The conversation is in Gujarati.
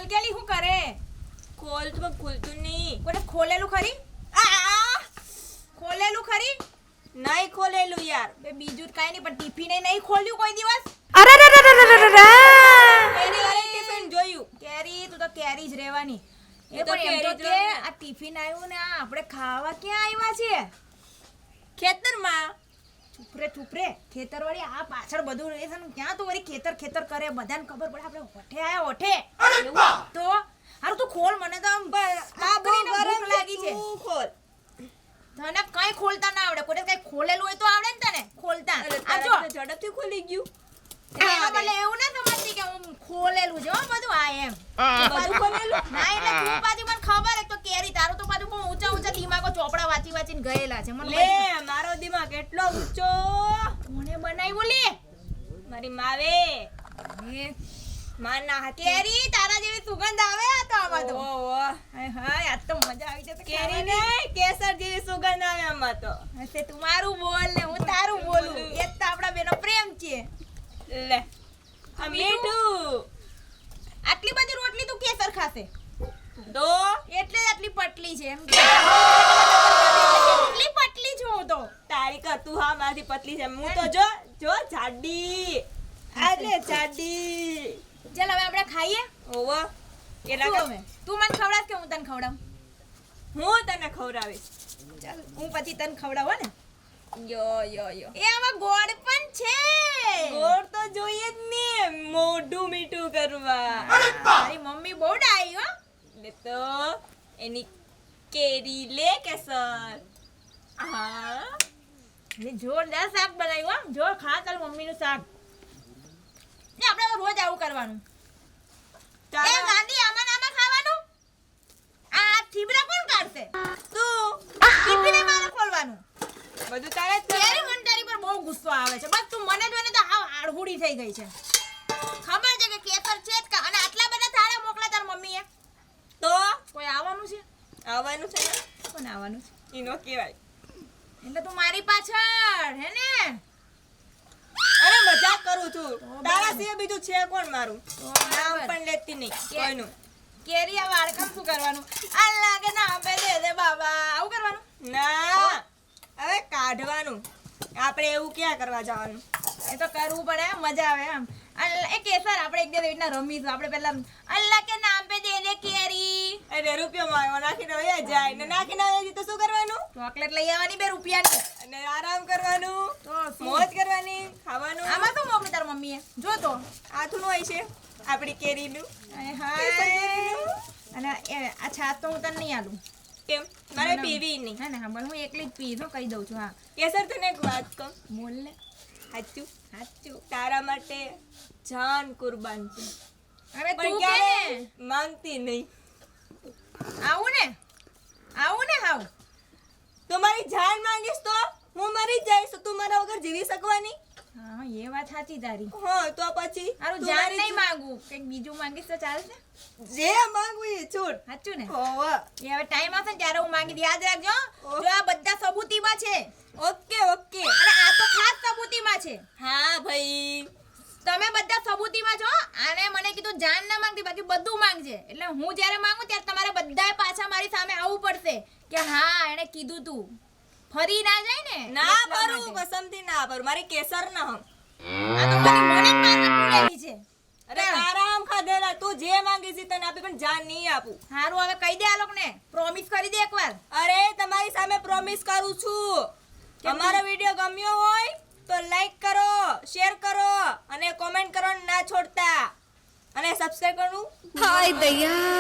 ખોલકેલી શું કરે? ખોલ તો ખુલતું નહીં. કોને ખોલેલું ખરી? ખોલેલું ખરી? નહીં ખોલેલું યાર. બે બીજું કાઈ નહીં, પણ ટિફિને નહીં ખોલ્યું કોઈ દિવસ? એની વારે ટિફિન જોયું. કેરી, તું તો કેરી જ રહેવાની. એ તો પણ એમ તો કેરી જ કે રહેવાની. આ ટિફિન આવ્યું ને આ આપણે ખાવા ક્યાં આવ્યા છીએ? ખેતરમાં. થુપરે ખેતરવાળી આ પાછળ બધું રહે છે ને, ક્યાં તું વળી ખેતર કરે? બધાને ખબર પડે આપણે ઓઠે આયા ઓઠે. તો હારું તું ખોલ, મને તો આમ આ બહુ પકડીને ગરમ ભૂખ લાગી છે. તું ખોલ. તને કઈ ખોલતા ના આવડે? કોઈ કઈ ખોલેલું હોય તો આવડે ને તને ખોલતા. અરે આ જો તારા તો ઝડપથી ખુલી ગયું. એના બદલે એવું ના સમજતી કે હું ખોલેલું છે હો બધું આ એમ. બધું ખોલેલું. ના એટલે તું પાછી મને ખબર એક તો કેરી, તારું તો પાછું બહુ ઊંચા દિમાગો ચોપડા વાંચીને ગયેલા છે. મને લે મારો દિમાગ એટલો ઊંચો. કોને બનાવ્યું લે? મારી માવે. માના હાથે કેરી તારા જેવી સુગંધ આવે આ તો આમાં તો. ઓહો. હાય હાય આજ તો મજા આવી જશે કેરી ને કેસર જેવી સુગંધ આવે આમાં તો. હશે તું મારું બોલ ને હું તારું બોલું. એ જ તો આપણા બેનો પ્રેમ છે. લે આ મીઠું. આટલી બધી રોટલી તું કેસર ખાશે તો એટલે જ આટલી પટલી છે એમ. એટલી પટલી છું હું તો. તારી કર તું હા મારી પતલી છે. હું તો જો જાડી. આલે જાડી. ચાલ હવે આપણે ખાઈએ. ઓવો તું એલા હવે તું મને ખવડાવ કે હું તને ખવડાવું? હું તને ખવડાવીશ. ચાલ હું પછી તને ખવડાવું ને. યો એ આમાં ગોળ પણ છે. ગોળ તો જોઈએ જ ને મોઢું મીઠું કરવા. મારી મમ્મી બહુ ડાઈ હો. ને તો એની કેરી લે કેસર. હા એ જોરદાર શાક બનાવ્યું હો. જો ખા તાર મમ્મીનું શાક. ને આપણે રોજ આવું કરવાનું. એ ગાંધી આમાં ને આમાં ખાવાનું. આ થીબડા કોણ કાઢશે? તું ટિફિને મારે ખોલવાનું. બધું તારે જ કેરી કરવાનું. મને તારી પર બહુ ગુસ્સો આવે છે. બસ તું મને જોઈને તો હાવ આડહુડી થઈ ગઈ છે. ખબર છે કે કેસર છે જ કા, અને આટલા બધા થાળા મોકલા તાર મમ્મીએ. તો કોઈ આવવાનું છે? આવવાનું છે ને કોણ આવવાનું છે? ઈનો કહેવાય. એટલે તું મારી પાછળ હે ને? અરે મજાક કરું છું. બરાબર. તારા સિવાય બીજું છે કોણ મારું? નામ બરાબર. પણ લેતી નહીં કોઈનું. કેરી આ વાડકામ શું કરવાનું? આ લાગે ના આપે દે બાબા. આવું કરવાનું? ના હવે કાઢવાનું. આપણે એવું ક્યાં કરવા જવાનું? એ તો કરવું પડે, મજા આવે આમ. એ કેસર આપણે એક દિવસ એવી રીતના રમીશું. આપણે પહેલા અલ્લાહ કે નામ પે દે દે કેરી. અરે રૂપિયો માંગવા નાખીને વયા જાય ને નાખીને વયા જાય તો શું કરવાનું? ચોકલેટ લઈ આવવાની 2 રૂપિયાની. અને આરામ કરવાનું, તો શું? મોજ કરવાની, ખાવાનું. આમાં શું મોકલી તાર મમ્મીએ? જો તો. આથું હોય છે આપણી કેરીનું. હાય હાય. અને આ છાશ તો હું તને નહીં આલું. કેમ મારે પીવી નહીં. હા ને હા, હું એકલી જ પીશ હો, કહી દઉં છું. હા કેસર તને એક વાત કહું. બોલ ને. સાચું સાચું. તારા માટે જાન કુરબાન છે. અરે પણ તું કે ક્યારે ને. માંગતી નહીં. આવું ને હાવ. તો મારી જાન માંગીશ તો હું મરી જ જઈશ. તો તું મારા વગર જીવી શકવાની? હા એ વાત સાચી તારી. હા તો પછી હારું તું જાન મારી નહીં માંગુ, કંઈક બીજું માંગીશ તો ચાલશે? જે માંગવું એ છૂટ. સાચું ને? હોવે. એ હવે ટાઈમ આવશે ને ત્યારે હું માંગી દઈશ. યાદ રાખજો. ઓહ. જો આ બધા સબૂતીમાં છે, ઓકે ઓકે. અને આ તો ખાસ સબૂતીમાં છે. હા ભાઈ. તમે બધા સબૂતીમાં છો. આને મને કીધું જાન ના માંગતી, બાકી બધું માંગજે. એટલે હું જ્યારે માંગુ ત્યારે તમારે બધાએ પાછા મારી સામે આવવું પડશે કે હા એણે કીધું તું. ફરી ના જાય ને ના એટલા ભરું માટે. પસંદથી ના ભરું. મારી કેસર ના હમ. આ તો મને જ મારવા પૂરેલી છે. અરે તારા આમ ખાધેલા તું જે માંગી છે તને આપી, પણ જાન નહીં આપું. હારું હવે કહી દે આ લોકોને. પ્રોમિસ કરી દે એકવાર. અરે તમારી સામે પ્રોમિસ કરું છું. અમારો વિડિયો ગમ્યો હોય તો લાઈક કરો, શેર કરો અને કોમેન્ટ કરવાનું ના છોડતા, અને સબસ્ક્રાઇબ કરવાનું હાય દયા.